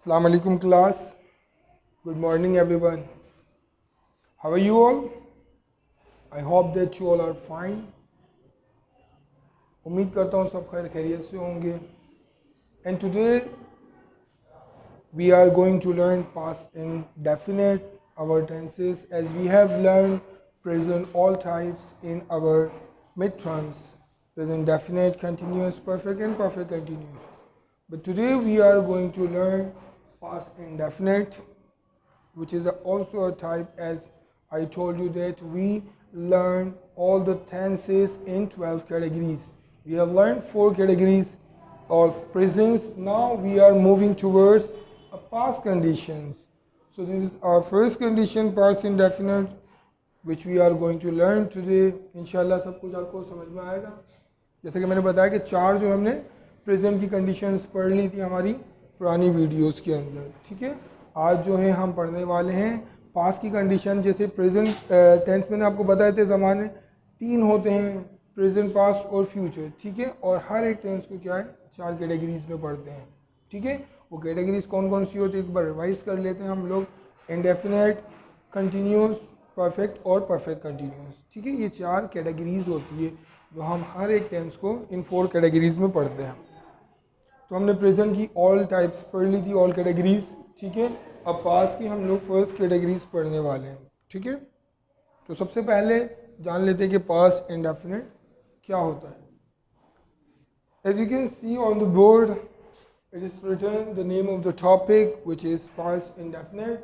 Assalamu alaikum class. Good morning everyone. How are you all? I hope that you all are fine. उम्मीद करता हूँ सब खैर खैरियत से होंगे. And today we are going to learn past indefinite, our tenses, as we have learned present all types in our midterms. Present definite, continuous, perfect and perfect continuous. But today we are going to learn past indefinite, which is also a type, as I told you that we learn all the tenses in 12 categories. We have learned 4 categories of presents. Now we are moving towards a past conditions. So this is our first condition, past indefinite, which we are going to learn today. इंशाल्लाह सब कुछ आपको समझ में आएगा. जैसे कि मैंने बताया कि 4 जो हमने प्रेजेंट की कंडीशंस पढ़ ली थी हमारी पुरानी वीडियोस के अंदर. ठीक है, आज जो है हम पढ़ने वाले हैं पास्ट की कंडीशन. जैसे प्रेजेंट टेंस मैंने आपको बताए थे ज़माने 3 होते हैं, प्रेजेंट, पास्ट और फ्यूचर. ठीक है, और हर एक टेंस को क्या है 4 कैटेगरीज में पढ़ते हैं. ठीक है, वो कैटेगरीज कौन कौन सी होती है एक बार रिवाइज कर लेते हैं हम लोग. इंडेफिनेट, कंटिन्यूस, परफेक्ट और परफेक्ट कंटिन्यूस. ठीक है, ये 4 कैटेगरीज होती है जो हम हर एक टेंस को इन 4 कैटेगरीज में पढ़ते हैं. तो हमने प्रेजेंट की ऑल टाइप्स पढ़ ली थी, ऑल कैटेगरीज. ठीक है, अब पास्ट की हम लोग फर्स्ट कैटेगरीज पढ़ने वाले हैं. ठीक है, तो सबसे पहले जान लेते हैं कि पास्ट इंडेफिनिट क्या होता है. As you can see on the board it is written the name of the topic which is past indefinite.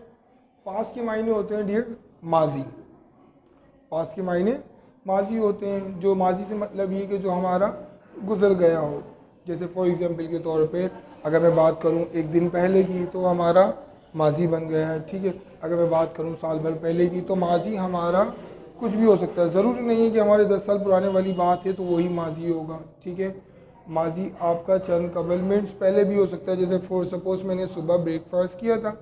Past के मायने होते हैं डियर माजी. पास्ट के मायने माजी होते हैं. जो माजी से मतलब ये कि जो हमारा गुजर गया हो. जैसे फॉर एग्जांपल के तौर पे अगर मैं बात करूं एक दिन पहले की तो हमारा माजी बन गया है. ठीक है, अगर मैं बात करूं साल भर पहले की तो माजी हमारा कुछ भी हो सकता है. ज़रूरी नहीं है कि हमारे 10 साल पुराने वाली बात है तो वही माजी होगा. ठीक है, माजी आपका चंद कबल मिनट्स पहले भी हो सकता है. जैसे फॉर सपोज मैंने सुबह ब्रेकफास्ट किया था,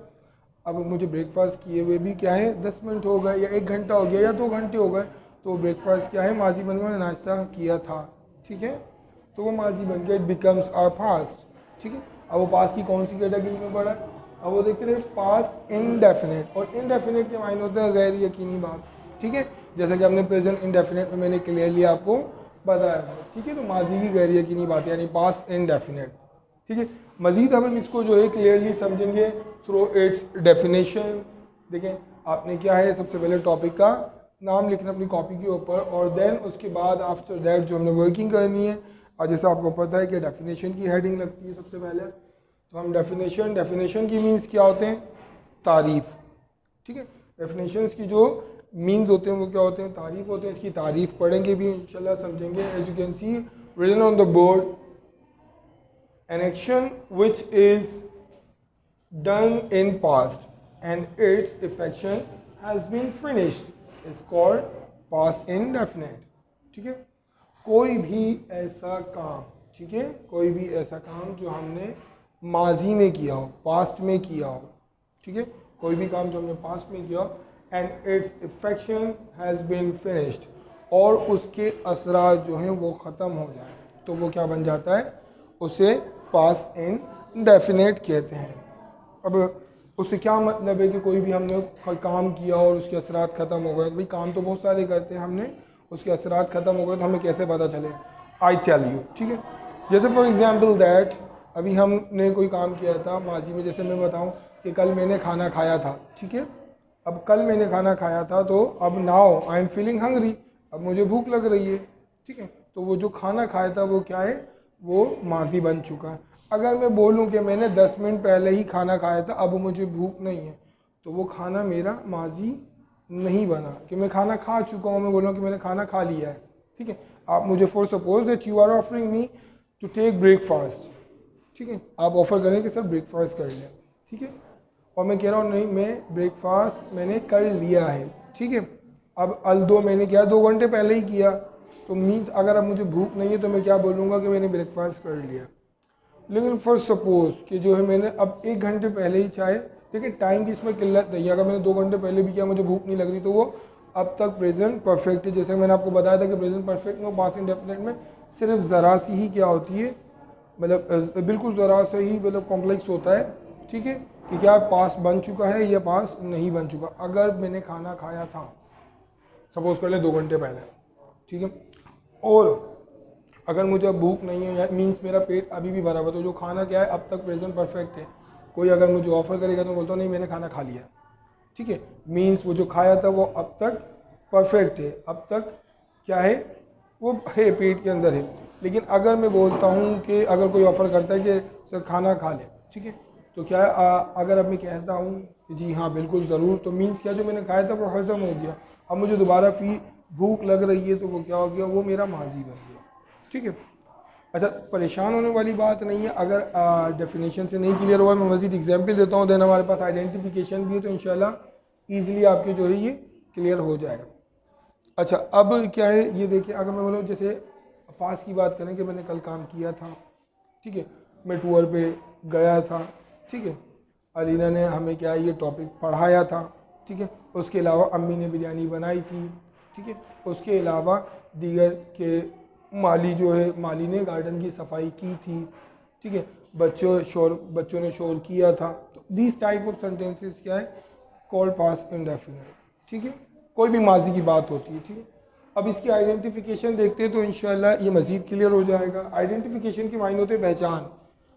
अब मुझे ब्रेकफास्ट किए हुए भी क्या है 10 मिनट हो गए या 1 घंटा हो गया या 2 घंटे हो गए, तो ब्रेकफास्ट क्या है माजी बन गया, मैंने नाश्ता किया था. ठीक है, तो वो माजी बन गया, इट बिकम्स आवर पास्ट. ठीक है, अब वो पास्ट की कौन सी कैटेगरी में पड़ा है. अब वो देखते रहे पास्ट इनडेफिनेट, और इनडेफिनेट के मायने होते हैं गैर यकीनी बात. ठीक है, जैसे कि हमने प्रेजेंट इनडेफिनेट में मैंने क्लियरली आपको बताया था. ठीक है, तो माजी की गैर यकीनी बात यानी पास्ट इनडेफिनेट. ठीक है, मजीद अब हम इसको जो है क्लियरली समझेंगे थ्रू इट्स डेफिनेशन. देखें आपने क्या है सबसे पहले टॉपिक का नाम लिखना अपनी कॉपी के ऊपर, और देन उसके बाद आफ्टर दैट जो हमने वर्किंग करनी है. और जैसे आपको पता है कि डेफिनेशन की हेडिंग लगती है सबसे पहले, तो हम डेफिनेशन की मीन्स क्या होते हैं, तारीफ़. ठीक है, डेफिनेशंस की जो मीन्स होते हैं वो क्या होते हैं, तारीफ़ होते हैं. इसकी तारीफ़ पढ़ेंगे भी इंशाल्लाह समझेंगे. As you can see written on the board, an action which is done in past and its effection has been finished is called past indefinite. ठीक है, कोई भी ऐसा काम. ठीक है, कोई भी ऐसा काम जो हमने माजी में किया हो, पास्ट में किया हो. ठीक है, कोई भी काम जो हमने पास्ट में किया हो and it's affection has been finished, और उसके असरात जो हैं वो ख़त्म हो जाए तो वो क्या बन जाता है, उसे पास्ट इनडेफिनेट कहते हैं. अब उससे क्या मतलब है कि कोई भी हमने काम किया और उसके असरात ख़त्म हो गए. भाई काम तो बहुत सारे करते हैं हमने, उसके असरात ख़त्म हो गए तो हमें कैसे पता चले. I tell you. ठीक है, जैसे फॉर एग्जांपल दैट अभी हमने कोई काम किया था माजी में. जैसे मैं बताऊं कि कल मैंने खाना खाया था. ठीक है, अब कल मैंने खाना खाया था तो अब now I am feeling hungry, अब मुझे भूख लग रही है. ठीक है, तो वो जो खाना खाया था वो क्या है, वो माजी बन चुका है. अगर मैं बोलूं कि मैंने 10 मिनट पहले ही खाना खाया था अब मुझे भूख नहीं है, तो वो खाना मेरा माजी नहीं बना कि मैं खाना खा चुका हूँ. मैं बोल रहा हूँ कि मैंने खाना खा लिया है. ठीक है, आप मुझे for suppose that you are offering me to take breakfast. ठीक है, आप ऑफ़र करें कि सर ब्रेकफास्ट कर लें. ठीक है, और मैं कह रहा हूँ नहीं मैं ब्रेकफास्ट मैंने कर लिया है. ठीक है, अब अल्दो मैंने क्या 2 घंटे पहले ही किया, तो मीन्स अगर अब मुझे भूख नहीं है तो मैं क्या बोलूँगा कि मैंने ब्रेकफास्ट कर लिया. लेकिन फॉर सपोज कि जो है मैंने अब 1 घंटे पहले ही चाहे, देखिए टाइम की इसमें किल्लत नहीं है. अगर मैंने 2 घंटे पहले भी किया मुझे भूख नहीं लग रही तो वो अब तक प्रेजेंट परफेक्ट है. जैसे मैंने आपको बताया था कि प्रेजेंट परफेक्ट में पास्ट इंडेफिनिट में सिर्फ ज़रा सी ही क्या होती है, मतलब बिल्कुल ज़रा सा ही मतलब कॉम्प्लेक्स होता है. ठीक ठीक है, कि क्या पास बन चुका है या पास नहीं बन चुका। अगर मैंने खाना खाया था, सपोज कर ले 2 घंटे पहले, ठीक है, और अगर मुझे भूख नहीं है, मीन्स मेरा पेट अभी भी भरा हुआ, तो जो खाना क्या है अब तक प्रेजेंट परफेक्ट है। कोई अगर मुझे ऑफर करेगा तो बोलता हूँ नहीं मैंने खाना खा लिया, ठीक है, मीन्स वो जो खाया था वो अब तक परफेक्ट है, अब तक क्या है वो है पेट के अंदर है। लेकिन अगर मैं बोलता हूँ कि अगर कोई ऑफ़र करता है कि सर खाना खा ले, ठीक है, तो क्या है अगर अब मैं कहता हूँ कि जी हाँ बिल्कुल ज़रूर, तो मीन्स क्या जो मैंने खाया था वो हज़म हो गया, अब मुझे दोबारा भूख लग रही है तो वो क्या हो गया, वो मेरा माजी बन गया, ठीक है। अच्छा, परेशान होने वाली बात नहीं है। अगर डेफिनेशन से नहीं क्लियर हुआ, मैं मज़ीद एग्जांपल देता हूँ, देन हमारे पास आइडेंटिफिकेशन भी है, तो इंशाल्लाह ईज़िली आपके जो है ये क्लियर हो जाएगा। अच्छा, अब क्या है ये देखिए, अगर मैं बोलूँ जैसे पास की बात करें कि मैंने कल काम किया था, ठीक है, मैं टूर पे गया था, ठीक है, अलीना ने हमें क्या है ये टॉपिक पढ़ाया था, ठीक है, उसके अलावा अम्मी ने बिरयानी बनाई थी, ठीक है, उसके अलावा दीगर के माली जो है माली ने गार्डन की सफाई की थी, ठीक है, बच्चों ने शोर किया था। तो दिस टाइप ऑफ सेंटेंसेस क्या है, कॉल्ड पास्ट इंडेफिनिट, ठीक है, कोई भी माजी की बात होती है, ठीक है। अब इसकी आइडेंटिफिकेशन देखते हैं तो इंशाल्लाह ये मज़ीद क्लियर हो जाएगा। आइडेंटिफिकेशन के मायने होते हैं पहचान।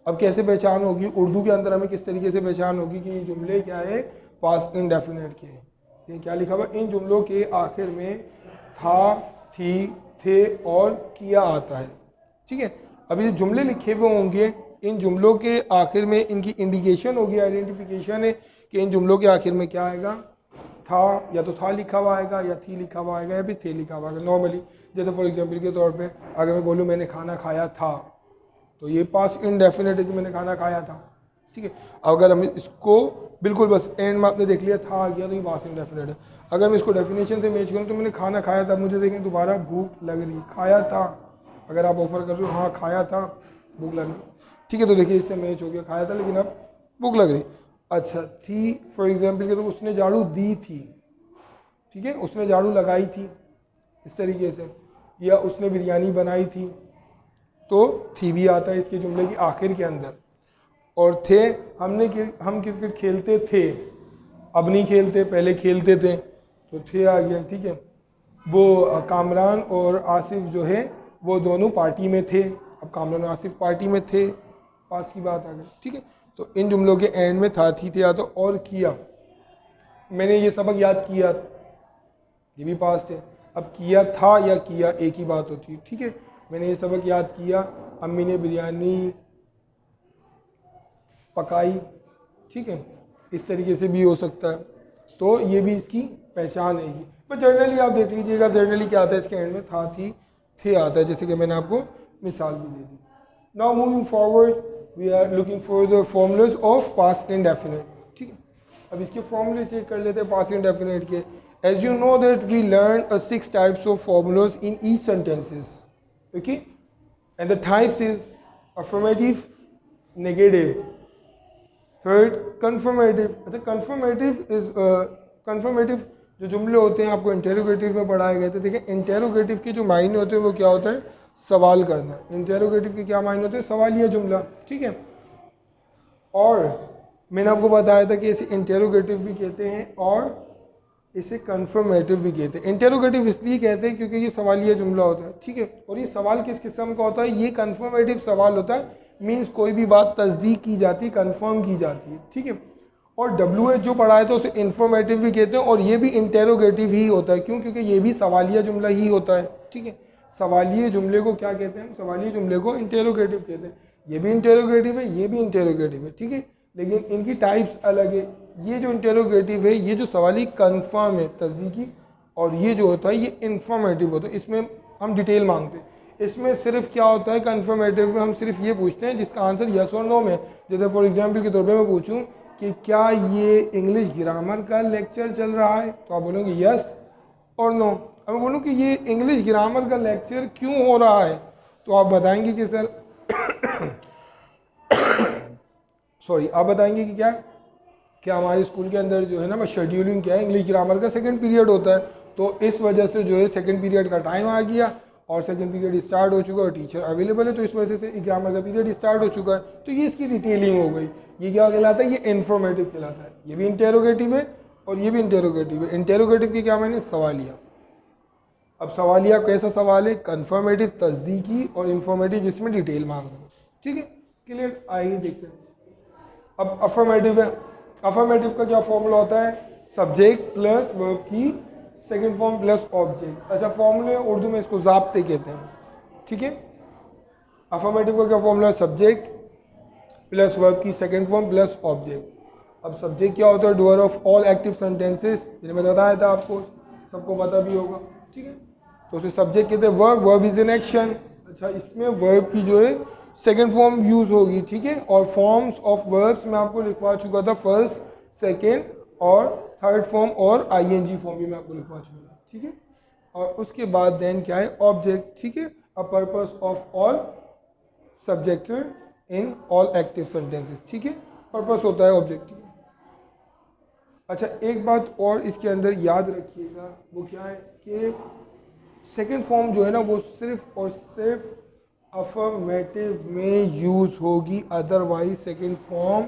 अब कैसे पहचान होगी, उर्दू के अंदर हमें किस तरीके से पहचान होगी कि ये जुमले क्या है, पास्ट इंडेफिनिट के हैं। ये क्या लिखा हुआ, इन जुमलों के आखिर में था, थी, थे और किया आता है, ठीक है। अब ये जुमले लिखे हुए होंगे, इन जुमलों के आखिर में इनकी इंडिकेशन होगी, आइडेंटिफिकेशन है कि इन जुमलों के आखिर में क्या आएगा, था, या तो था लिखा हुआ आएगा, या थी लिखा हुआ आएगा, या फिर थे लिखा हुआ आएगा। नॉर्मली जैसे फॉर एग्जांपल के तौर पे अगर मैं बोलूँ मैंने खाना खाया था, तो ये पास्ट इंडेफिनिट है कि मैंने खाना खाया था, ठीक है। अगर हम इसको बिल्कुल बस एंड में आपने देख लिया था आ गया, तो ये पास्ट इंडेफिनिट है। अगर मैं इसको डेफिनेशन से मैच करूँ तो मैंने खाना खाया था, मुझे देखें दोबारा भूख लग रही, खाया था, अगर आप ऑफर कर रहे हो हाँ खाया था, भूख लग रही, ठीक है, तो देखिए इससे मैच हो गया, खाया था लेकिन अब भूख लग रही। अच्छा, थी फॉर एग्जांपल के तो उसने झाड़ू दी थी, ठीक है, उसने झाड़ू लगाई थी, इस तरीके से, या उसने बिरयानी बनाई थी, तो थी भी आता है इसके जुमले की आखिर के अंदर। और थे, हम क्रिकेट खेलते थे, अब नहीं खेलते, पहले खेलते थे, तो थे आ गया, ठीक है। वो कामरान और आसिफ जो है वो दोनों पार्टी में थे, अब कामरान और आसिफ पार्टी में थे, पास की बात आ गई, ठीक है। तो इन जुमलों के एंड में था, थी, थे आता और किया। मैंने ये सबक याद किया, ये भी पास्ट है। अब किया था या किया एक ही बात होती है, ठीक है। मैंने ये सबक याद किया, अम्मी ने बिरयानी पकाई, ठीक है, इस तरीके से भी हो सकता है, तो ये भी इसकी पहचान है। पर जर्नली आप देख लीजिएगा, जर्नली क्या आता है इसके एंड में, था, थी, थे आता है, जैसे कि मैंने आपको मिसाल भी दे दी। Now moving forward we are looking for the formulas of past indefinite, ठीक है। अब इसके फॉर्मूले चेक कर लेते हैं पास्ट इंडेफिनिट के। As you know that we learn 6 types of formulas in each sentences, okay, and the types is affirmative, negative, third confirmative. अच्छा, कन्फर्मेटिव जो जुमले होते हैं आपको इंटेरोगेटिव में पढ़ाए गए थे। देखिए इंटेरोगेटिव के जो मायने होते हैं वो क्या होता है, सवाल करना। इंटेरोगेटिव के क्या मायने होते हैं, सवालिया जुमला, ठीक है। और मैंने आपको बताया था कि इसे इंटेरोगेटिव भी कहते हैं और इसे कन्फर्मेटिव भी कहते हैं। इंटेरोगेटिव इसलिए कहते हैं क्योंकि ये सवालिया जुमला होता है, ठीक है। और ये सवाल किस किस्म का होता है, ये कन्फर्मेटिव सवाल होता है, मीन्स कोई भी बात तस्दीक की जाती है, कन्फर्म की जाती है, ठीक है। और WH जो पढ़ाया था उसे इंफॉर्मेटिव भी कहते हैं, और ये भी इंटेरोगेटिव ही होता है, क्यों, क्योंकि ये भी सवालिया जुमला ही होता है, ठीक है। सवालिया जुमले को क्या कहते हैं, सवालिया जुमले को इंटेरोगेटिव कहते हैं। ये भी इंटेरोगेटिव है, ये भी इंटेरोगेटिव है, ठीक है, लेकिन इनकी टाइप्स अलग है। ये जो इंटेरोगेटिव है, ये जो सवाली कन्फर्म है, तस्दीकी, और ये जो होता है ये इंफॉर्मेटिव होता है, इसमें हम डिटेल मांगते हैं। इसमें सिर्फ क्या होता है, कन्फर्मेटिव में हम सिर्फ ये पूछते हैं जिसका आंसर यस और नो में। जैसे फॉर एग्जांपल के तौर पे मैं पूछूं कि क्या ये इंग्लिश ग्रामर का लेक्चर चल रहा है, तो आप बोलोगे यस और नो। अब मैं बोलूँ कि ये इंग्लिश ग्रामर का लेक्चर क्यों हो रहा है, तो आप बताएंगे कि सर सॉरी, आप बताएंगे कि क्या हमारे स्कूल के अंदर जो है ना बस शेड्यूलिंग क्या है, इंग्लिश ग्रामर का सेकंड पीरियड होता है, तो इस वजह से जो है सेकंड पीरियड का टाइम आ गया और सेकंड पीरियड स्टार्ट हो चुका है, टीचर अवेलेबल है, तो इस वजह से ग्रामर का पीरियड स्टार्ट हो चुका है। तो ये इसकी डिटेलिंग हो गई। ये क्या कहलाता है? ये इन्फॉर्मेटिव कहलाता है। ये भी इंटेरोगेटिव है और ये भी इंटेरोगेटिव है। इंटेरोगेटिव की क्या मैंने? सवालिया। अब सवालिया कैसा सवाल है? कन्फर्मेटिव तस्दीकी और इन्फॉर्मेटिव जिसमें डिटेल मांग रहे हो। ठीक है, क्लियर? आइए देखते हैं। अब अफर्मेटिव है। अफर्मेटिव का क्या फॉर्मूला होता है? सब्जेक्ट प्लस वर्ब की सेकंड फॉर्म प्लस ऑब्जेक्ट। अच्छा, फॉर्मूले उर्दू में इसको ज़ाब्ते कहते हैं। ठीक है, अफर्मेटिव का क्या फॉर्मूला है? सब्जेक्ट प्लस वर्ब की सेकंड फॉर्म प्लस ऑब्जेक्ट। अब सब्जेक्ट क्या होता है? Doer of all active sentences, मैंने बताया था आपको, सबको पता भी होगा। ठीक है, तो उसे सब्जेक्ट कहते हैं। Verb, verb is an action. अच्छा, इसमें वर्ब की जो है सेकेंड फॉर्म यूज होगी। ठीक है, और फॉर्म्स ऑफ वर्ब्स मैं आपको लिखवा चुका था, फर्स्ट, सेकेंड और थर्ड फॉर्म, और आईएनजी फॉर्म भी मैं आपको लिखवा चुका था। ठीक है, और उसके बाद देन क्या है? ऑब्जेक्ट। ठीक है, a purpose of all subject in all active sentences. ठीक है, पर्पस होता है ऑब्जेक्ट। अच्छा, एक बात और इसके अंदर याद रखिएगा, वो क्या है कि सेकेंड फॉर्म जो है ना, वो सिर्फ और सिर्फ अफर्मेटिव में यूज़ होगी, otherwise second form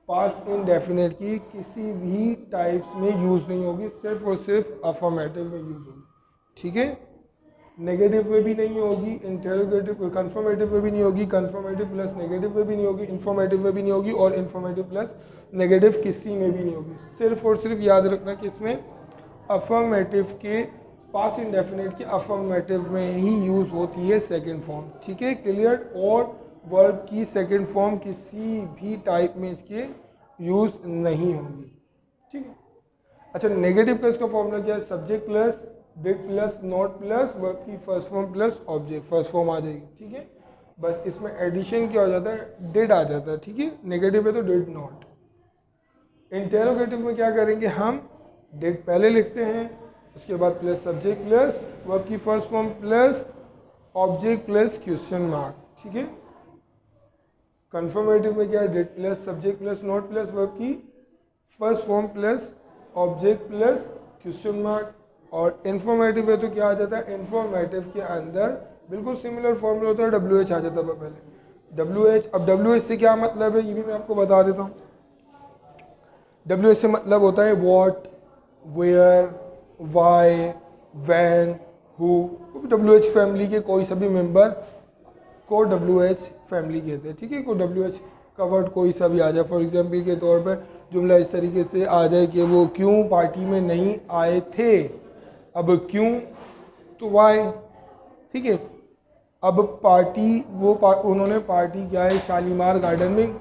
past indefinite की किसी भी टाइप्स में यूज़ नहीं होगी, सिर्फ और सिर्फ अफर्मेटिव में यूज़ होगी। ठीक है, नेगेटिव में भी नहीं होगी, इंटेरोगेटिव कंफर्मेटिव में भी नहीं होगी, कंफर्मेटिव प्लस नेगेटिव में भी नहीं होगी, इंफॉर्मेटिव में भी नहीं होगी, और इंफॉर्मेटिव प्लस नेगेटिव किसी में भी नहीं होगी। सिर्फ और सिर्फ याद रखना कि इसमें अफर्मेटिव के पास इंडेफिनिट की अफर्मेटिव में ही यूज़ होती है सेकेंड फॉर्म। ठीक है, क्लियर? और वर्ब की सेकेंड फॉर्म किसी भी टाइप में इसके यूज़ नहीं होगी। ठीक है, अच्छा, नेगेटिव का इसका फॉर्मूला क्या है? Subject plus did plus not plus verb की first form plus object, first form आ जाएगी। ठीक है, बस इसमें एडिशन क्या हो जाता है? डिड आ जाता है। ठीक है, नेगेटिव है तो डिड नॉट। इंटेरोगेटिव में क्या करेंगे? हम डिड पहले लिखते हैं, उसके बाद प्लस सब्जेक्ट प्लस वर्ब की first form plus object plus question mark. ठीक है, कंफर्मेटिव में क्या है? Did plus subject plus not plus verb की first form plus object plus question mark. और इन्फॉर्मेटिव है तो क्या आ जाता है? इन्फॉर्मेटिव के अंदर बिल्कुल सिमिलर फॉर्मूला होता है, WH आ जाता है पहले। WH, अब WH से क्या मतलब है ये भी मैं आपको बता देता हूँ। WH से मतलब होता है what, where, why, when, who. WH family के कोई सभी मेंबर को WH फैमिली कहते हैं। ठीक है, को WH का वर्ड कोई सा भी आ जाए। फॉर एग्जाम्पल के तौर पर जुमला इस तरीके से आ जाए कि वो क्यों पार्टी में नहीं आए थे। अब क्यों तो वाई। ठीक है, अब पार्टी उन्होंने पार्टी क्या है? शालीमार गार्डन में,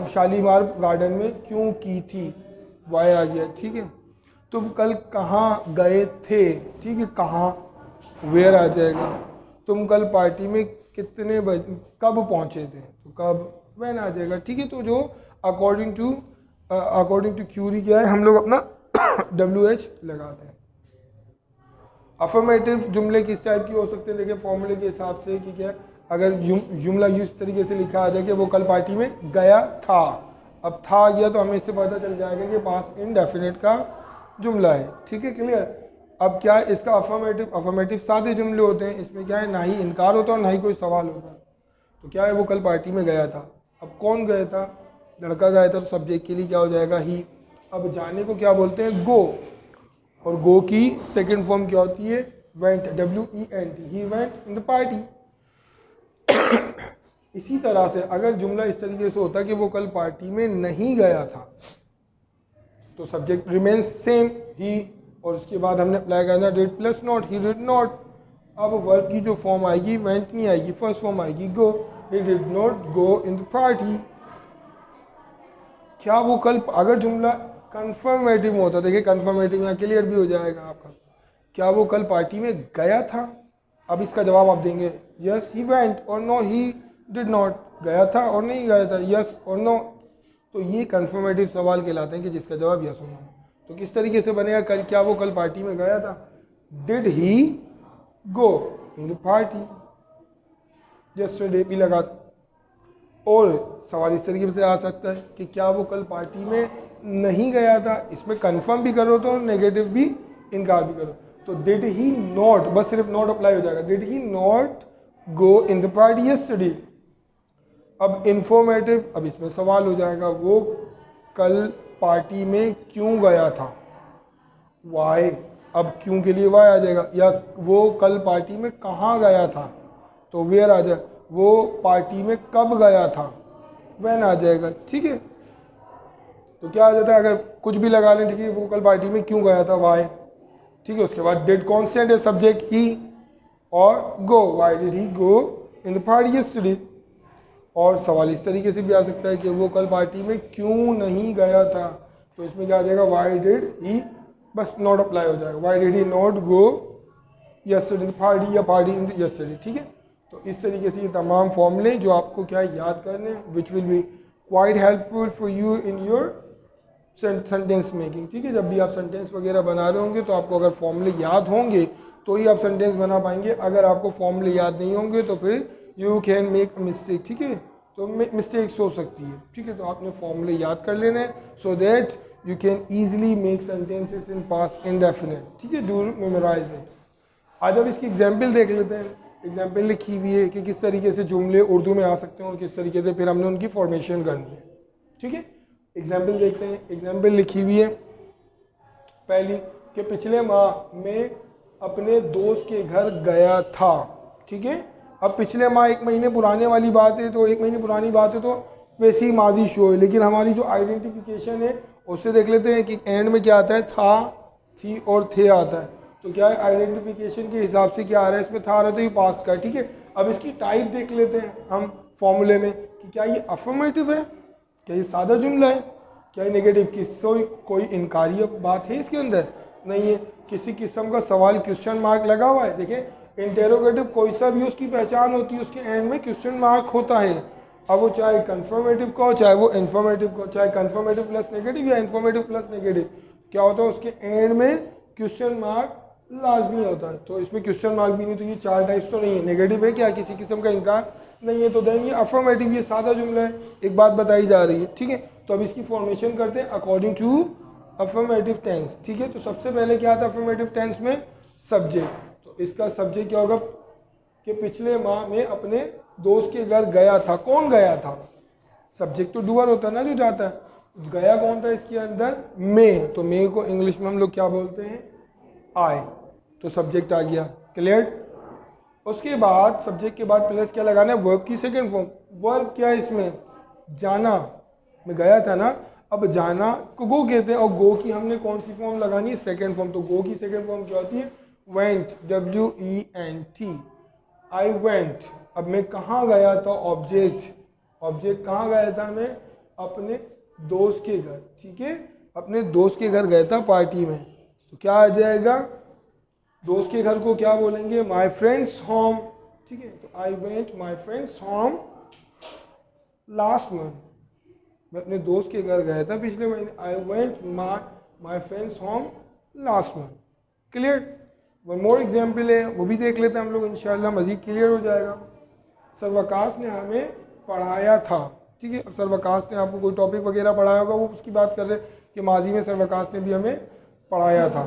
शालीमार गार्डन में क्यों की थी? वाई आ गया। ठीक है, तुम कल कहाँ गए थे? ठीक है, कहाँ, वेयर आ जाएगा। तुम कल पार्टी में कितने बजे, कब पहुँचे थे? तो कब, वैन आ जाएगा। ठीक है, तो जो अकॉर्डिंग टू क्यूरी क्या है, हम लोग अपना WH लगाते हैं। अफर्मेटिव जुमले किस टाइप की हो सकते हैं? देखिए फॉर्मूले के हिसाब से कि क्या, अगर जुमला इस तरीके से लिखा आ जाए कि वो कल पार्टी में गया था। अब था आ गया तो हमें इससे पता चल जाएगा कि पास्ट इंडेफिनिट का जुमला है। ठीक है, क्लियर? अब क्या है इसका अफर्मेटिव सादे जुमले होते हैं, इसमें क्या है? ना ही इनकार होता और ना ही कोई सवाल होता। तो क्या है? वो कल पार्टी में गया था। अब कौन गया था? लड़का गया था, तो सब्जेक्ट के लिए क्या हो जाएगा? ही। अब जाने को क्या बोलते हैं? गो। और गो की सेकेंड फॉर्म क्या होती है? Went, WENT, he went in the party. इसी तरह से अगर जुमला इस तरीके से होता कि वो कल पार्टी में नहीं गया था, तो सब्जेक्ट रिमेन्स सेम, ही, और उसके बाद हमने अप्लाई करना did plus not, he did not. अब वर्ब की जो फॉर्म आएगी वेंट नहीं आएगी, फर्स्ट फॉर्म आएगी go, he did not go in the party. क्या वो कल, अगर जुमला कंफर्मेटिव में होता, देखिए कंफर्मेटिव यहाँ क्लियर भी हो जाएगा आपका, क्या वो कल पार्टी में गया था? अब इसका जवाब आप देंगे यस ही वेंट, और नो ही डिड नॉट, गया था और नहीं गया था, यस और नो। तो ये कंफर्मेटिव सवाल कहलाते हैं कि जिसका जवाब यस और नो। तो किस तरीके से बनेगा? कल, क्या वो कल पार्टी में गया था? Did he go in the party? Yesterday भी लगा। और सवाल इस तरीके से आ सकता है कि क्या वो कल पार्टी में नहीं गया था? इसमें कंफर्म भी करो तो नेगेटिव भी इनकार भी करो। तो डिड ही नॉट, बस सिर्फ नॉट अप्लाई हो जाएगा, did he not go in the party yesterday. अब इंफॉर्मेटिव, अब इसमें सवाल हो जाएगा वो कल पार्टी में क्यों गया था, वाई, अब क्यों के लिए वाई आ जाएगा, या वो कल पार्टी में कहाँ गया था, तो वेयर आ जाएगा, वो पार्टी में कब गया था, वैन आ जाएगा। ठीक है, तो क्या आ जाता है, अगर कुछ भी लगा लें, ठीक है, वो कल पार्टी में क्यों गया था, वाई। ठीक है, उसके बाद डिड कॉन्स्टेंट है, सब्जेक्ट ही, और go, why did he go in the party yesterday. और सवाल इस तरीके से भी आ सकता है कि वो कल पार्टी में क्यों नहीं गया था, तो इसमें क्या आ जाएगा, वाई डिड ही, बस नॉट अप्लाई हो जाएगा, Y did he not go yesterday party, या पार्टी इन यस्टरडे। ठीक है, तो इस तरीके से ये तमाम फॉर्मूले जो आपको क्या याद करने, which will be quite helpful for you in your sentence making. ठीक है, जब भी आप सेंटेंस वगैरह बना रहे होंगे तो आपको अगर फॉर्मूले याद होंगे तो ही आप सेंटेंस बना पाएंगे, अगर आपको फॉर्मूले याद नहीं होंगे तो फिर you can make a mistake. ठीक है, तो मिस्टेक्स हो सकती है। ठीक है, तो आपने फॉर्मूले याद कर लेने हैं सो that you can easily make sentences in past indefinite. ठीक है, डू मेमोराइज इट। आज अब इसकी एग्जाम्पल देख लेते हैं। एग्जाम्पल लिखी हुई है कि किस तरीके से जुमले उर्दू में आ सकते हैं और किस तरीके से फिर हमने उनकी फॉर्मेशन करनी है। ठीक है, एग्जाम्पल देखते हैं। एग्जाम्पल लिखी हुई है पहली कि पिछले माह में अपने दोस्त के घर गया था। ठीक है, अब पिछले माह एक महीने पुराने वाली बात है, तो एक महीने पुरानी बात है तो वैसी माजी शो है, लेकिन हमारी जो आइडेंटिफिकेशन है उससे देख लेते हैं कि एंड में क्या आता है, था, थी और थे आता है। तो क्या है, आइडेंटिफिकेशन के हिसाब से क्या आ रहा है, इसमें था आ रहा है तो ये पास्ट का। ठीक है, अब इसकी टाइप देख लेते हैं हम फॉर्मूले में कि क्या ये अफर्मेटिव है, क्या ये सादा जुमला है, क्या ये नेगेटिव, कोई इनकारी बात है इसके अंदर, नहीं है, किसी किस्म का सवाल क्वेश्चन मार्क लगा हुआ है। देखिए इंटेरोगेटिव कोई सा भी उसकी पहचान होती है, उसके एंड में क्वेश्चन मार्क होता है। अब वो चाहे कंफर्मेटिव का हो चाहे वो इन्फॉर्मेटिव का हो, चाहे कंफर्मेटिव प्लस नेगेटिव या इन्फॉर्मेटिव प्लस नेगेटिव, क्या होता है उसके एंड में क्वेश्चन मार्क लाजमी होता है। तो इसमें क्वेश्चन मार्क भी नहीं, तो ये चार टाइप्स तो नहीं है, नेगेटिव है क्या, किसी किस्म का इनकार नहीं है, तो देन ये अफर्मेटिव, ये सादा जुमला है, एक बात बताई जा रही है। ठीक है, तो अब इसकी फॉर्मेशन करते हैं अकॉर्डिंग टू अफर्मेटिव टेंस। ठीक है, तो सबसे पहले क्या आता है अफर्मेटिव टेंस में, सब्जेक्ट। तो इसका सब्जेक्ट क्या होगा कि पिछले माह में अपने दोस्त के घर गया था। कौन गया था, सब्जेक्ट तो डूअर होता है ना जो जाता है, गया कौन था इसके अंदर, मे, तो मे को इंग्लिश में हम लोग क्या बोलते हैं, आए, तो सब्जेक्ट आ गया। क्लियर, उसके बाद सब्जेक्ट के बाद प्लस क्या लगाना है, वर्ब की सेकंड फॉर्म। वर्ब क्या है इसमें, जाना, मैं गया था ना, अब जाना को गो कहते हैं, और गो की हमने कौन सी फॉर्म लगानी है, सेकंड फॉर्म। तो गो की सेकंड फॉर्म क्या होती है, वेंट, WENT, आई वेंट। अब मैं कहाँ गया था, ऑब्जेक्ट, ऑब्जेक्ट कहाँ गया था मैं, अपने दोस्त के घर। ठीक है, अपने दोस्त के घर गया था पार्टी में, तो क्या आ जाएगा, दोस्त के घर को क्या बोलेंगे, माई फ्रेंड्स होम। ठीक है, तो I went my friends home last month, मैं अपने दोस्त के घर गया था पिछले महीने, I went my friends home last month. Clear, one more example है, वो भी देख लेते हैं हम लोग, इंशाल्लाह मज़ीद क्लियर हो जाएगा। सर्वकाश ने हमें पढ़ाया था। ठीक है, अब सर्वकाश ने आपको कोई टॉपिक वगैरह पढ़ाया होगा, वो उसकी बात कर रहे हैं कि माजी में सर्वकाश ने भी हमें पढ़ाया था।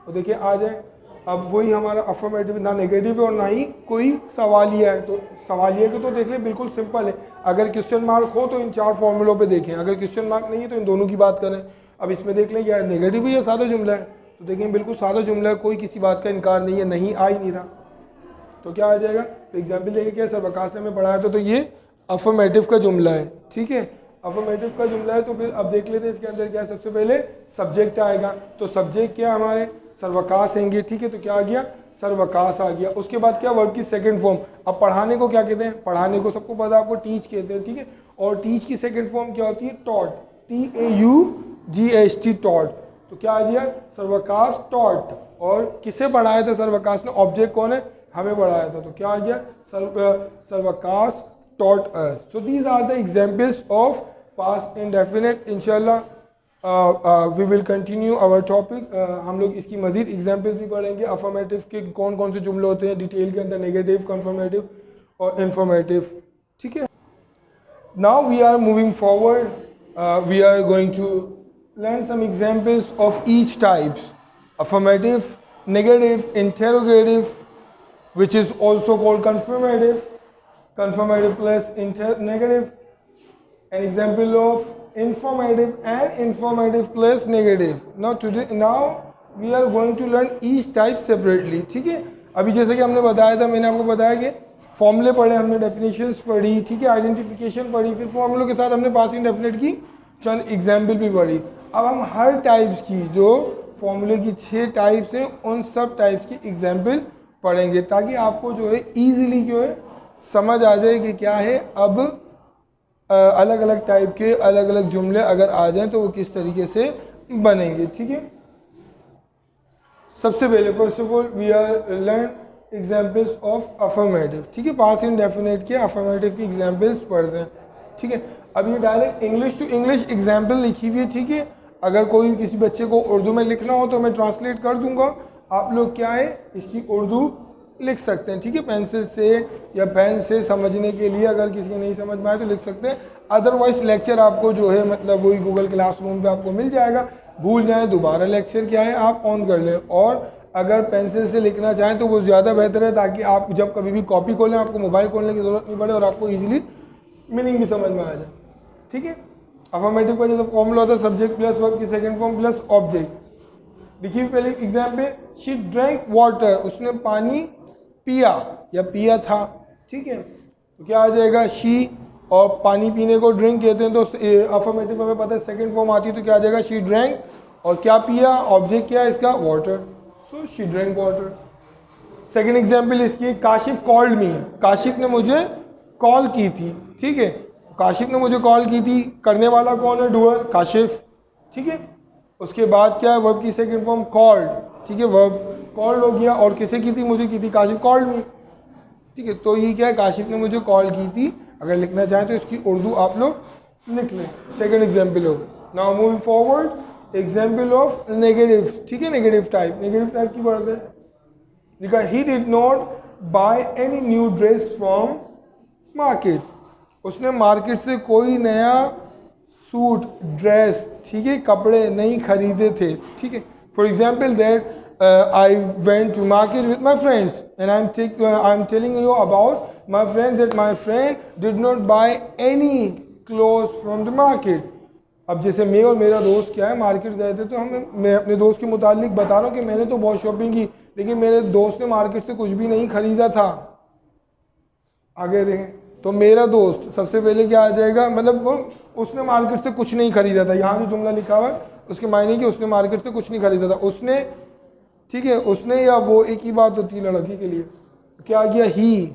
तो देखिए आ जाए, अब वही हमारा अफर्मेटिव, ना नेगेटिव है और ना ही कोई सवालिया है। तो सवालिया को तो देख लें, बिल्कुल सिंपल है, अगर क्वेश्चन मार्क हो तो इन चार फॉर्मूलों पे देखें, अगर क्वेश्चन मार्क नहीं है तो इन दोनों की बात करें। अब इसमें देख लें क्या नेगेटिव है या सादा जुमला है, तो देखें बिल्कुल सादा जुमला है, कोई किसी बात का इनकार नहीं है, नहीं आ ही नहीं रहा, तो क्या आ जाएगा। तो एग्जाम्पल देखें क्या, सर्वकाश ने हमें पढ़ाया था, तो ये अफर्मेटिव का जुमला है। ठीक है, अफर्मेटिव का जुमला है, तो फिर अब देख लेते हैं इसके अंदर क्या, सबसे पहले सब्जेक्ट आएगा, तो सब्जेक्ट क्या हमारे सर्वकाश आएंगे। ठीक है, तो क्या आ गया, सर्वकाश आ गया। उसके बाद क्या, वर्ब की सेकंड फॉर्म। अब पढ़ाने को क्या कहते हैं, पढ़ाने को सबको पता है आपको, टीच कहते हैं। ठीक है, और टीच की सेकंड फॉर्म क्या होती है, टॉट, TAUGHT, टॉट। तो क्या आ गया, सर्वकाश टॉट, और किसे पढ़ाया था सर्वकाश ने, ऑब्जेक्ट कौन है, हमें पढ़ाया था, तो क्या आ गया, सर्वकाश taught us. So these are the examples of past indefinite. Inshallah we will continue our topic. हम लोग इसकी मजीद एग्जाम्पल्स भी पढ़ेंगे, अफर्मेटिव के कौन कौन से जुमले होते हैं डिटेल के अंदर, नेगेटिव, कंफर्मेटिव और इन्फॉर्मेटिव। ठीक है, now we are moving forward, we are going to learn some examples of each types, affirmative, negative interrogative, which is also called confirmative. Confirmative plus negative. An example of informative and informative plus negative. Now we are going to learn each type separately. ठीक है, अभी जैसे कि हमने बताया था, मैंने आपको बताया कि फॉर्मूले पढ़े हमने, डेफिनेशंस पढ़ी, ठीक है, आइडेंटिफिकेशन पढ़ी, फिर फॉर्मूलों के साथ हमने पासिंग डेफिनेट की चंद एग्जाम्पल भी पढ़ी. अब हम हर टाइप्स की, जो फॉर्मूले की 6 टाइप्स हैं, उन सब टाइप्स की एग्जाम्पल पढ़ेंगे ताकि आपको जो है ईजिली जो है समझ आ जाए कि क्या है. अब अलग अलग टाइप के अलग अलग जुमले अगर आ जाएं तो वो किस तरीके से बनेंगे. ठीक है, सबसे पहले first of all we are learn examples of affirmative. ठीक है, पास इंडेफिनिट के अफर्मेटिव की एग्जाम्पल्स पढ़ते हैं. ठीक है, अब ये direct English to English example लिखी हुई है. ठीक है, अगर कोई किसी बच्चे को उर्दू में लिखना हो तो मैं ट्रांसलेट कर दूंगा, आप लोग क्या है इसकी उर्दू लिख सकते हैं. ठीक है, पेंसिल से या पेन से समझने के लिए अगर किसी को नहीं समझ में आए तो लिख सकते हैं. अदरवाइज लेक्चर आपको जो है मतलब वही गूगल क्लासरूम पे आपको मिल जाएगा. भूल जाएं दोबारा लेक्चर क्या है आप ऑन कर लें, और अगर पेंसिल से लिखना चाहें तो वो ज़्यादा बेहतर है ताकि आप जब कभी भी कॉपी खोलें आपको मोबाइल खोलने की ज़रूरत नहीं पड़े और आपको ईजिली मीनिंग भी समझ में आ जाए. ठीक है, अफर्मेटिव का जैसे फॉर्मूला होता है सब्जेक्ट प्लस वर्ब की सेकंड फॉर्म प्लस ऑब्जेक्ट. देखिए पहले एग्जाम्पल, शी ड्रैंक वाटर, उसने पानी पिया या पिया था. ठीक है, तो क्या आ जाएगा शी, और पानी पीने को ड्रिंक कहते हैं तो अफर्मेटिव हमें पता है सेकंड फॉर्म आती है तो क्या आ जाएगा शी ड्रैंक, और क्या पिया, ऑब्जेक्ट क्या है इसका water, so she drank water. Second example इसकी, काशिफ कॉल्ड मी, काशिफ ने मुझे कॉल की थी. ठीक है, काशिफ ने मुझे कॉल की थी, करने वाला कौन है, डूअर काशिफ. ठीक है, उसके बाद क्या है वर्ब की सेकंड फॉर्म कॉल्ड. ठीक है, वर्ब कॉल्ड हो गया, और किसे की थी, मुझे की थी, काशिफ कॉल्ड मी. ठीक है, तो ये क्या है काशिफ ने मुझे कॉल की थी. अगर लिखना चाहें तो इसकी उर्दू आप लोग लिख लें. सेकंड एग्जाम्पल हो गया. Now moving forward, example of negative. ठीक है, नेगेटिव टाइप की बात है. लिखा ही did not by any new dress from market, उसने मार्केट से कोई नया सूट, ड्रेस, ठीक है, कपड़े नहीं खरीदे थे. ठीक है, for example that I went to market with my friends and I'm telling you about my friends that my friend did not buy any clothes from the market. अब जैसे मैं और मेरा दोस्त क्या है मार्केट गए थे, तो मैं अपने दोस्त के मुतालिक बता रहा हूँ कि मैंने तो बहुत शॉपिंग की लेकिन मेरे दोस्त ने मार्केट से कुछ भी नहीं खरीदा था. आगे देखें तो मेरा दोस्त सबसे पहले क्या आ जाएगा, मतलब उसने मार्केट से कुछ नहीं खरीदा था. यहाँ जो जुमला लिखा हुआ है उसके मायने कि उसने मार्केट से कुछ नहीं खरीदा था. उसने, ठीक है, उसने या वो एक ही बात होती है लड़की के लिए. क्या आ गया ही,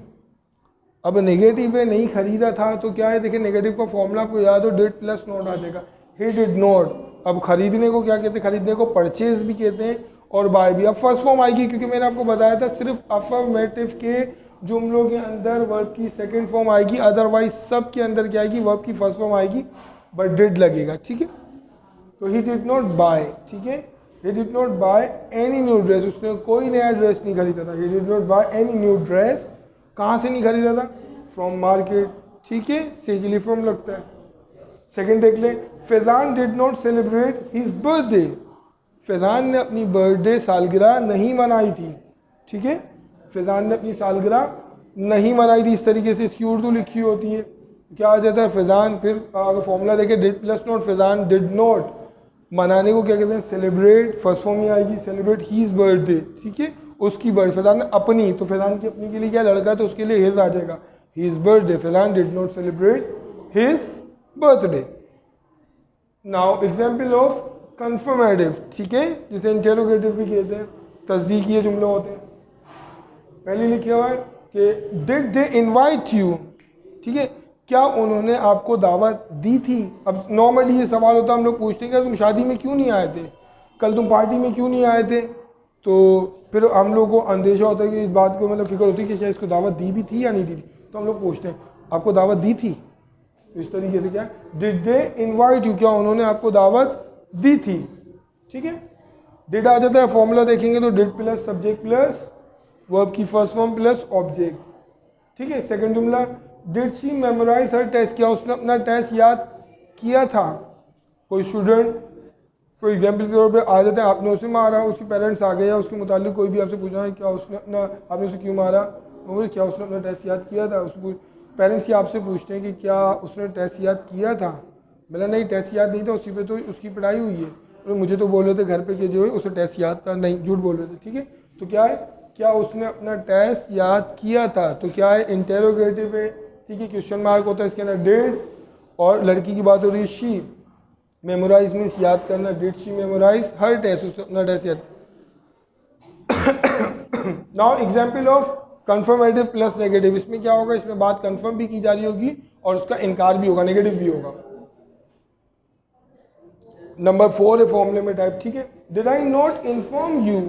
अब नेगेटिव है, नहीं खरीदा था तो क्या है, देखिए नेगेटिव का फॉर्मूला आपको याद हो, डिड प्लस नॉट आ जाएगा. ही डिड नॉट. अब खरीदने को क्या कहते हैं, खरीदने को परचेज भी कहते हैं और बाय भी. अब फर्स्ट फॉर्म आएगी क्योंकि मैंने आपको बताया था सिर्फ अफर्मेटिव के जुमलों के अंदर वर्ब की सेकंड फॉर्म आएगी, अदरवाइज सब के अंदर क्या आएगी, वर्ब की फर्स्ट फॉर्म आएगी बट डिड लगेगा. ठीक है, तो ही डिड नॉट बाय. ठीक है, he did not buy any new dress, उसने कोई नया ड्रेस नहीं खरीदा था. he did not buy any new dress, कहाँ से नहीं खरीदा था, from market. ठीक है, से के लिए फ्रॉम लगता है. सेकंड देख ले, Faizan did not celebrate his birthday, Faizan ने अपनी बर्थडे सालगिरह नहीं मनाई थी. ठीक है, फैजान ने अपनी सालगिरह नहीं मनाई थी, इस तरीके से इसकी उर्दू लिखी होती है. क्या आ जाता है फैजान, फिर अगर फॉर्मूला देखें did plus not, Faizan did not, मनाने को क्या कहते हैं, सेलिब्रेट, फर्स्ट फॉर्म में आएगी सेलिब्रेट हीज बर्थडे. ठीक है, उसकी बर्थडे, फैजान ने अपनी, तो फैजान की अपनी के लिए क्या लड़का तो उसके लिए हिज आ जाएगा, his birthday. Faizan did not celebrate his birthday. Now example of confirmative. ठीक है, जिसे इंटेरोगेटिव भी कहते हैं, तस्दीकिये जुमले होते हैं. पहले लिखा हुआ है कि डिड दे इनवाइट यू. ठीक है, क्या उन्होंने आपको दावत दी थी. अब नॉर्मली ये सवाल होता है, हम लोग पूछते हैं कि तुम शादी में क्यों नहीं आए थे, कल तुम पार्टी में क्यों नहीं आए थे, तो फिर हम लोग को अंदेशा होता है कि इस बात को मतलब फिक्र होती है कि शायद इसको दावत दी भी थी या नहीं दी थी, तो हम लोग पूछते हैं आपको दावत दी थी. इस तरीके से क्या डिड दे इन्वाइट यू, क्या उन्होंने आपको दावत दी थी. ठीक है, डिड आ जाता है, फॉर्मूला देखेंगे तो did plus subject plus verb की फर्स्ट फॉर्म प्लस ऑब्जेक्ट. ठीक है, सेकंड जुमला, did she memorise her test, क्या उसने अपना टेस्ट याद किया था. कोई स्टूडेंट फॉर एग्जाम्पल के तौर पर आ जाते हैं आपने उसे मारा, उसके पेरेंट्स आ गए या उसके मुतालिक कोई भी आपसे पूछा है क्या उसने अपना, आपने उसे क्यों मारा, वो क्या उसने अपना टेस्ट याद किया था, उसको पेरेंट्स ही आपसे पूछते हैं कि क्या उसने टेस्ट याद किया था, बोला नहीं टेस्ट याद नहीं था, उसी पे तो उसकी पढ़ाई हुई है, तो मुझे तो बोल रहे थे घर पे कि जो है उसे टेस्ट याद था, नहीं झूठ बोल रहे थे, ठीक है। तो क्या है, क्या उसने अपना टेस्ट याद किया था, तो क्या है इंटेरोगेटिव है, ठीक है, क्वेश्चन मार्क होता है इसके अंदर डिड, और लड़की की बात हो रही है शी, मेमोराइज मीन्स याद करना, did she memorise her test, उसने अपना टेस्ट याद। Now example of confirmative plus negative, इसमें क्या होगा, इसमें बात कंफर्म भी की जा रही होगी और उसका इनकार भी होगा, नेगेटिव भी होगा। नंबर 4 है फॉर्मूले में टाइप, ठीक है। Did I not inform you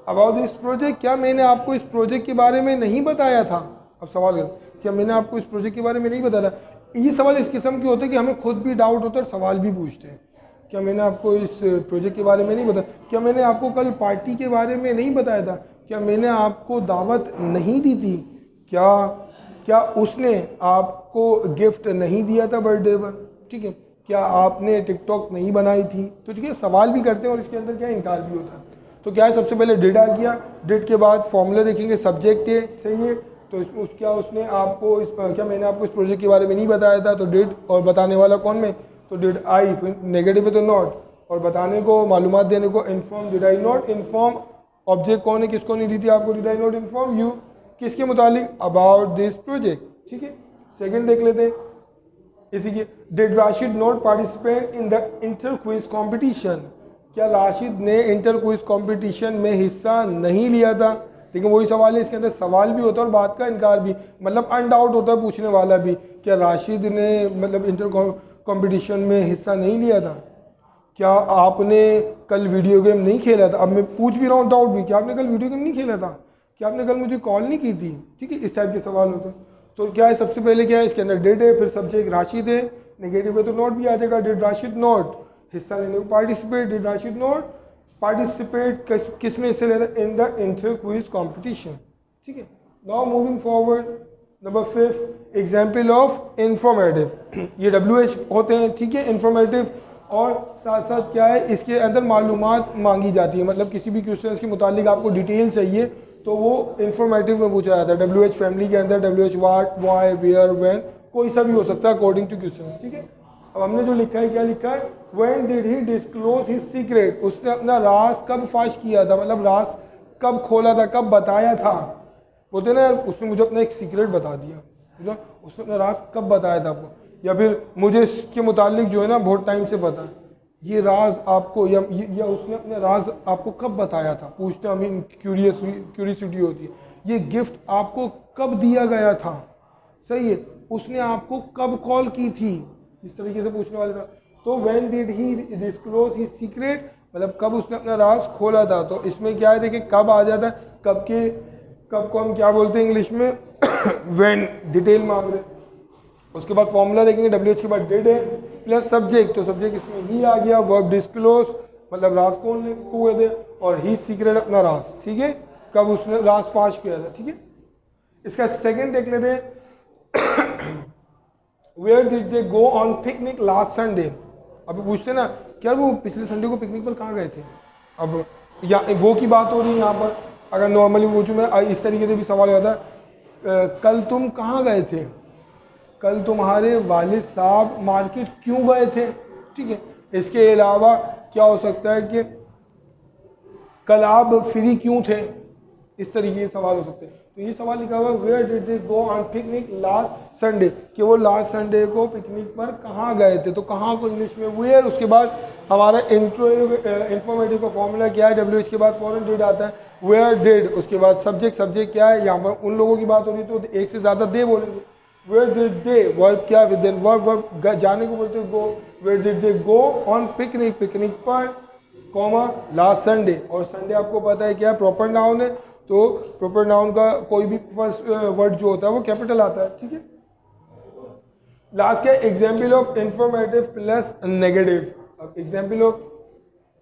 about this project, क्या मैंने आपको इस प्रोजेक्ट के बारे में नहीं बताया था। अब सवाल है, क्या मैंने आपको इस प्रोजेक्ट के बारे में नहीं बताया था। ये सवाल इस किस्म के होते हैं कि हमें खुद भी डाउट होता है और सवाल भी पूछते हैं, क्या मैंने आपको इस प्रोजेक्ट के बारे में नहीं बताया, क्या मैंने आपको कल पार्टी के बारे में नहीं बताया था, क्या मैंने आपको दावत नहीं दी थी, क्या उसने आपको गिफ्ट नहीं दिया था बर्थडे पर, ठीक है, क्या आपने टिकटॉक नहीं बनाई थी। तो ठीक है, सवाल भी करते हैं और इसके अंदर क्या इनकार भी होता है। तो क्या है, सबसे पहले डिड आ गया, डिड के बाद फॉर्मूला देखेंगे, सब्जेक्ट है, सही है, तो क्या उसने आपको क्या मैंने आपको इस प्रोजेक्ट के बारे में नहीं बताया था, तो डिड, और बताने वाला कौन में, तो डिड आई, नेगेटिव है तो नॉट, और बताने को मालूमात देने को inform, did I not inform, object कौन है, किसको नहीं दी थी आपको, did I not inform you, किसके मुतालिक, अबाउट दिस प्रोजेक्ट, ठीक है। सेकंड देख लेते हैं इसी के, did Rashid not participate in the inter quiz competition, क्या राशिद ने इंटर क्विज कॉम्पिटिशन में हिस्सा नहीं लिया था। लेकिन वही सवाल है, इसके अंदर सवाल भी होता है और बात का इनकार भी, मतलब अनडाउट होता है पूछने वाला भी, क्या राशिद ने मतलब इंटर कॉम्पिटिशन में हिस्सा नहीं लिया था, क्या आपने कल वीडियो गेम नहीं खेला था। अब मैं पूछ भी रहा हूँ डाउट भी, क्या आपने कल वीडियो गेम नहीं खेला था, क्या आपने कल मुझे कॉल नहीं की थी, ठीक है, इस टाइप के सवाल होते हैं। तो क्या है, सबसे पहले क्या है, इसके अंदर डिड है, फिर सब्जेक्ट राशिद है, नेगेटिव है तो नॉट भी आ जाएगा, डिड राशिद नॉट हिस्सा लेने को, participate, did Rashid not participate किस में हिस्सा लेता, in the inter quiz competition, ठीक है। Now moving forward, number 5 example of informative, ये WH होते हैं, ठीक है, इंफॉर्मेटिव, और साथ साथ क्या है, इसके अंदर मालूमात मांगी जाती है, मतलब किसी भी क्वेश्चन के मुतालिक आपको डिटेल चाहिए तो वो इंफॉर्मेटिव में पूछा जाता है। WH फैमिली के अंदर WH what, why, where, when, कोई सा भी हो सकता है अकॉर्डिंग टू क्वेश्चन, ठीक है। अब हमने जो लिखा है, क्या लिखा है, when did he disclose his secret, उसने अपना राज कब फाश किया था, मतलब राज कब खोला था, कब बताया था, बोलते ना उसने मुझे अपना एक सीक्रेट बता दिया, उसने अपना राज कब बताया था आपको, या फिर मुझे इसके मुतालिक जो है ना बहुत टाइम से पता है, ये राज आपको, या उसने अपने राज आपको कब बताया था, पूछते हमें क्यूरियसिटी होती है, ये गिफ्ट आपको कब दिया गया था, सही है, उसने आपको कब कॉल की थी, इस तरीके से पूछने वाले था। तो when did he disclose his secret, मतलब कब उसने अपना राज खोला था। तो इसमें क्या है, देखिए कब आ जाता है, कब को हम क्या बोलते हैं इंग्लिश में व्हेन, डिटेल मांग रहे। उसके बाद फॉर्मूला देखेंगे, WH के बाद डिड है प्लस सब्जेक्ट, तो सब्जेक्ट इसमें ही आ गया, वर्ब डिस्क्लोज मतलब राज कौन हुए थे, और ही सीक्रेट अपना राज, ठीक है, कब उसने राज फाश किया था, ठीक है। इसका सेकंड देख लेते हैं, where did they go on picnic last Sunday. अभी पूछते ना, क्या वो पिछले संडे को पिकनिक पर कहाँ गए थे। अब या वो की बात हो रही है यहाँ पर, अगर नॉर्मली पूछूँ मैं इस तरीके से भी सवाल होता है, कल तुम कहाँ गए थे, कल तुम्हारे वालिद साहब मार्केट क्यों गए थे, ठीक है। इसके अलावा क्या हो सकता है कि कल आप फ्री क्यों थे, इस तरीके के सवाल हो सकते हैं। तो ये सवाल लिखा हुआ है, where did they go on picnic last Sunday, कि वो लास्ट संडे को पिकनिक पर कहाँ गए थे। तो कहाँ को इंग्लिश में वेयर, उसके बाद हमारा इंफॉर्मेटिव का फॉर्मूला क्या है, WH के बाद फॉरन डिड आता है, वेयर डिड, उसके बाद सब्जेक्ट क्या है, यहाँ पर उन लोगों की बात हो रही है तो एक से ज़्यादा दे बोलेंगे। वेयर डिड दे, वर्ब क्या विद देन वर्ब जाने को बोलते हैं go, where did they go on picnic पर, कॉमा लास्ट संडे, और संडे आपको पता है क्या है, प्रॉपर नाउन है, तो प्रॉपर नाउन का कोई भी फर्स्ट वर्ड जो होता है वो कैपिटल आता है, ठीक है। लास्ट क्या, example of informative plus negative. अब example of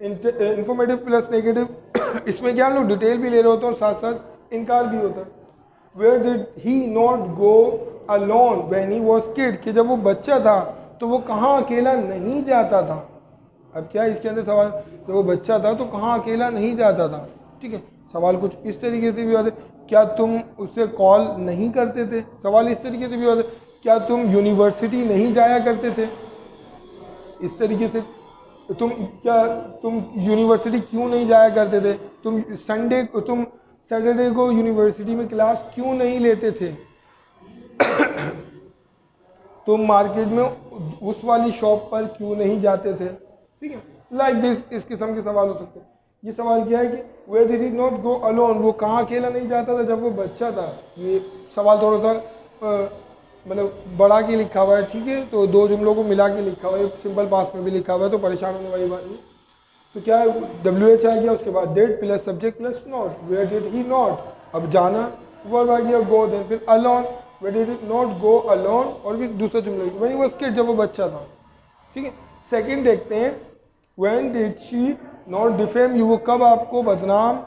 informative plus negative इसमें क्या हम लोग डिटेल भी ले रहे होते हैं और साथ साथ इनकार भी होता है। Where did he not go alone when he was kid, कि जब वो बच्चा था तो वो कहाँ अकेला नहीं जाता था, अब क्या है इसके अंदर सवाल, जब वो बच्चा था तो कहाँ अकेला नहीं जाता था, ठीक है। सवाल कुछ इस तरीके से भी होते, क्या तुम उससे कॉल नहीं करते थे। सवाल इस तरीके से भी होते, क्या तुम यूनिवर्सिटी नहीं जाया करते थे। इस तरीके से तुम यूनिवर्सिटी क्यों नहीं जाया करते थे, तुम सैटरडे को यूनिवर्सिटी में क्लास क्यों नहीं लेते थे, तुम मार्केट में उस वाली शॉप पर क्यों नहीं जाते थे, ठीक है। लाइक दिस, इस किस्म के सवाल हो सकते हैं। ये सवाल क्या है कि why did he not go alone, वो कहाँ अकेला नहीं जाता था जब वो बच्चा था। ये सवाल थोड़ा सा मतलब बढ़ा के लिखा हुआ है, ठीक है, तो दो जुमलों को मिला के लिखा हुआ है, सिंपल पास में भी लिखा हुआ है, तो परेशान होने वाली बात नहीं। तो क्या है, WH आ गया, उसके बाद did plus subject plus not, where did he not, अब जाना, वर्ब आ गया गो, देन फिर alone, where did he not go alone, और भी दूसरा जुमला व्हेन ही वाज किड, जब वो बच्चा था, ठीक है। सेकंड देखते हैं, when did she not defame you, वो कब आपको बदनाम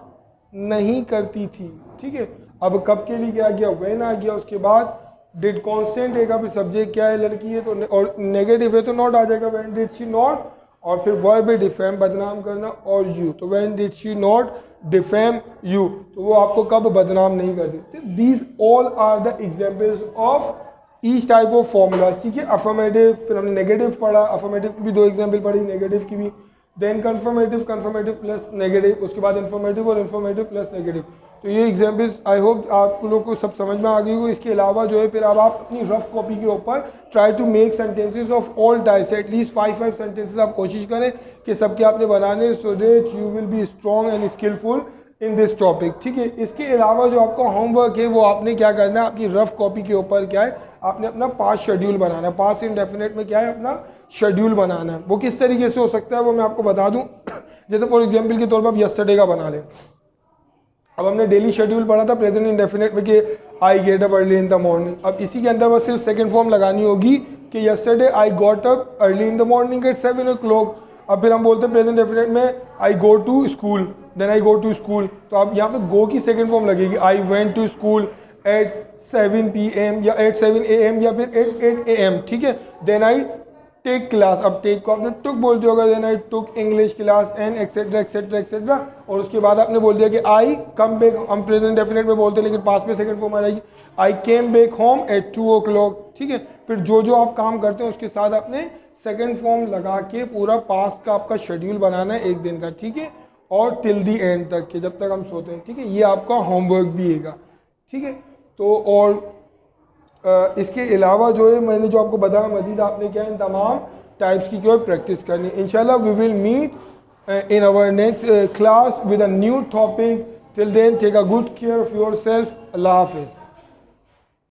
नहीं करती थी, ठीक है। अब कब के लिए क्या आ गया, व्हेन आ गया, उसके बाद डिड कांस्टेंट है, फिर सब्जेक्ट क्या है, लड़की है, तो और नेगेटिव है तो नॉट आ जाएगा, व्हेन डिड शी नॉट, और फिर वर्ब है डिफेम बदनाम करना, और यू, तो when did she not defame you, तो वो आपको कब बदनाम नहीं करती। These all are the examples of each type of formulas, ठीक है। अफर्मेटिव, फिर हमने नेगेटिव पढ़ा, अफर्मेटिव की भी दो एग्जाम्पल पढ़ी, नेगेटिव की भी, then confirmative, confirmative plus negative, उसके बाद इन्फॉर्मेटिव और इन्फॉर्मेटिव प्लस नेगेटिव। तो ये एग्जाम्पल्स आई होप आप लोगों को सब समझ में आ गई हो। इसके अलावा जो है फिर अब आप अपनी रफ कॉपी के ऊपर try to make sentences of all types, at least 5 sentences आप कोशिश करें कि सबके आपने बनाने, so that you will be strong and skilful in this topic, ठीक है। इसके अलावा जो आपका होमवर्क है वो आपने क्या करना है, आपकी रफ कॉपी के ऊपर क्या है, आपने अपना पास्ट शेड्यूल बनाना है। पास्ट इंडेफिनिट में क्या है, अपना शेड्यूल बनाना है। वो किस तरीके से हो सकता है वो मैं आपको बता दूं। जैसे फॉर एग्जांपल के तौर पर आप यस्टरडे का बना लें। अब हमने डेली शेड्यूल पढ़ा था प्रेजेंट इंडेफिनिट में कि I get up early in the morning. अब इसी के अंदर बस सिर्फ सेकंड फॉर्म लगानी होगी कि yesterday I got up early in the morning at 7 o'clock। अब फिर हम बोलते हैं प्रेजेंट डेफिनेट में I go to school, then I go to school, तो अब यहाँ पे गो की सेकंड फॉर्म लगेगी I went to school at 7 PM या एट 7 AM या फिर एट 8 AM, ठीक है। देन आई टेक क्लास, अब टेक को आपने टुक बोल दिया होगा, then I took English class and etcetera etcetera etcetera, और उसके बाद आपने बोल दिया कि आई कम बैक, हम प्रेजेंट डेफिनेट में बोलते हैं लेकिन पास में सेकंड फॉर्म आ जाएगी I came back home at 2 o'clock, ठीक है। फिर जो जो आप काम करते हैं उसके साथ आपने सेकंड फॉर्म लगा के पूरा पास का आपका शेड्यूल बनाना है एक दिन का, ठीक है, और टिल दी एंड तक के, जब तक हम सोते हैं, ठीक है। ये आपका होमवर्क भी है, ठीक है। तो और इसके अलावा जो है मैंने जो आपको बताया मजीद आपने क्या इन तमाम टाइप्स की जो है प्रैक्टिस करनी है। इंशाल्लाह we will meet in our next class with a new topic. Till then take a good care of yourself. अल्लाह हाफिज़।